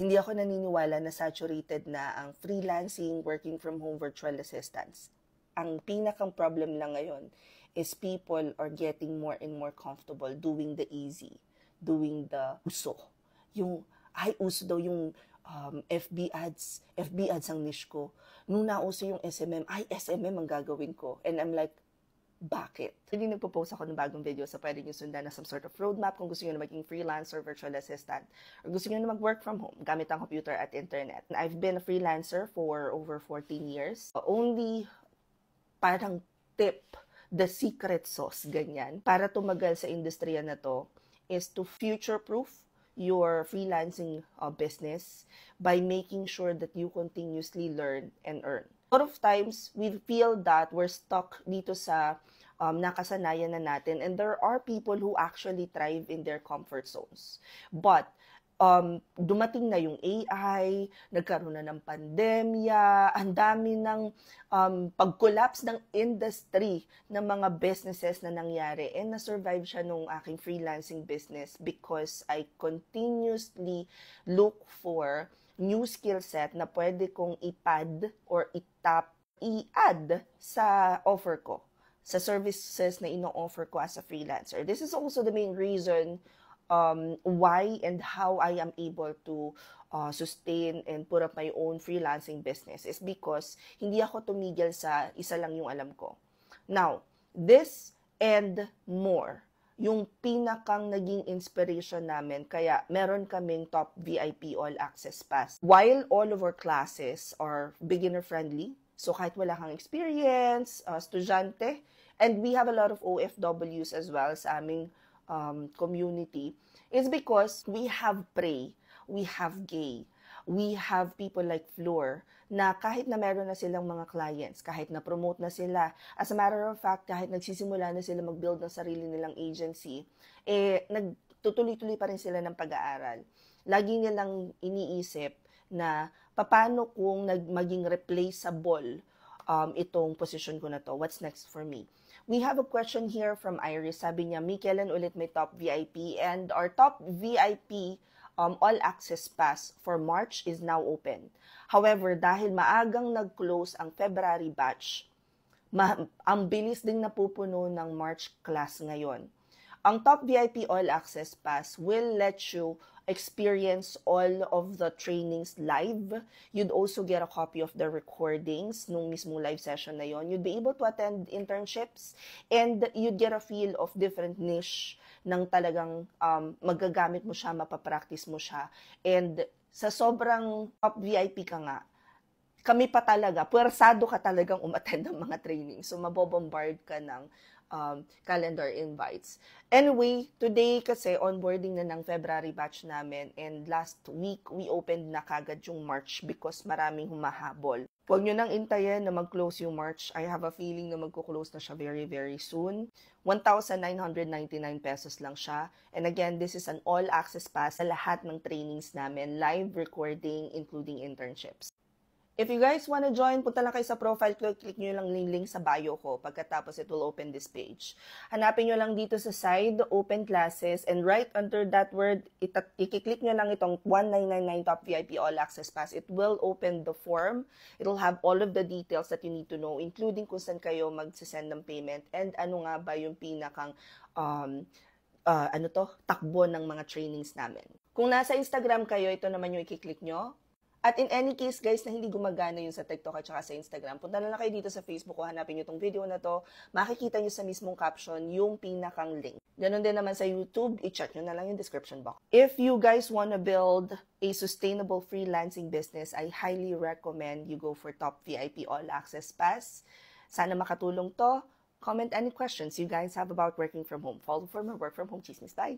Hindi ako naniniwala na saturated na ang freelancing, working from home, virtual assistants. Ang pinakang problem lang ngayon is people are getting more and more comfortable doing the easy, doing the uso. Uso daw yung FB ads ang niche ko. Nung nauso yung SMM, SMM ang gagawin ko. And I'm like, bakit? Hindi nagpo-post ako ng bagong video so pwede nyo sundan na some sort of roadmap kung gusto nyo na maging freelancer, virtual assistant, or gusto nyo na mag-work from home gamit ang computer at internet. I've been a freelancer for over 14 years. Only parang tip, the secret sauce, ganyan, para tumagal sa industriya na to is to future-proof your freelancing business by making sure that you continuously learn and earn. A lot of times, we feel that we're stuck dito sa nakasanayan na natin, and there are people who actually thrive in their comfort zones. But dumating na yung AI, nagkaroon na ng pandemya, ang dami ng pag-collapse ng industry ng mga businesses na nangyari, and na-survive siya nung aking freelancing business because I continuously look for new skill set na pwede kong i-pad or i-add sa offer ko, sa services na ino-offer ko as a freelancer. This is also the main reason why and how I am able to sustain and put up my own freelancing business is because hindi ako tumigil sa isa lang yung alam ko. Now, this and more, yung pinakang naging inspiration namin, kaya meron kaming top VIP All Access Pass. While all of our classes are beginner-friendly, so kahit wala kang experience, estudyante, and we have a lot of OFWs as well sa aming community, is because we have Pray, we have Gay, we have people like Floor, na kahit na meron na silang mga clients, kahit na promote na sila, as a matter of fact, kahit nagsisimula na sila mag-build ng sarili nilang agency, nagtutuloy-tuloy pa rin sila ng pag-aaral. Lagi nilang iniisip na paano kung maging replaceable itong position ko na to, what's next for me? We have a question here from Iris. Sabi niya, kailan ulit may top VIP? And our top VIP All Access Pass for March is now open. However, dahil maagang nag-close ang February batch, ang bilis ding napupuno ng March class ngayon. Ang top VIP All Access Pass will let you experience all of the trainings live. You'd also get a copy of the recordings nung mismong live session na yon. You'd be able to attend internships and you'd get a feel of different niche nang talagang magagamit mo siya, mapapractice mo siya. And sa sobrang top VIP ka nga, kami pa talaga, puwersado ka talagang umattend ng mga training. So, mabobombard ka ng calendar invites. Anyway, today kasi onboarding na ng February batch namin, and last week we opened na kagad yung March because maraming humahabol. Huwag nyo nang intayin na mag-close yung March. I have a feeling na magko-close na siya very, very soon. 1,999 pesos lang siya. And again, this is an all-access pass sa lahat ng trainings namin, live recording, including internships. If you guys want to join, punta lang kayo sa profile ko, click nyo lang yung link sa bio ko. Pagkatapos, it will open this page. Hanapin nyo lang dito sa side, open classes, and right under that word, i-click nyo lang itong 1999 Top VIP All Access Pass. It will open the form. It will have all of the details that you need to know, including kung saan kayo magsisend ng payment, and ano nga ba yung pinakang takbo ng mga trainings namin. Kung nasa Instagram kayo, ito naman yung i-click nyo. At in any case, guys, na hindi gumagana yun sa TikTok at saka sa Instagram, punta na lang kayo dito sa Facebook ko, hanapin nyo itong video na to, makikita nyo sa mismong caption yung pinakang link. Ganon din naman sa YouTube, i-check nyo na lang yung description box. If you guys wanna build a sustainable freelancing business, I highly recommend you go for Top VIP All Access Pass. Sana makatulong to. Comment any questions you guys have about working from home. Follow for more work from home chismis. Bye!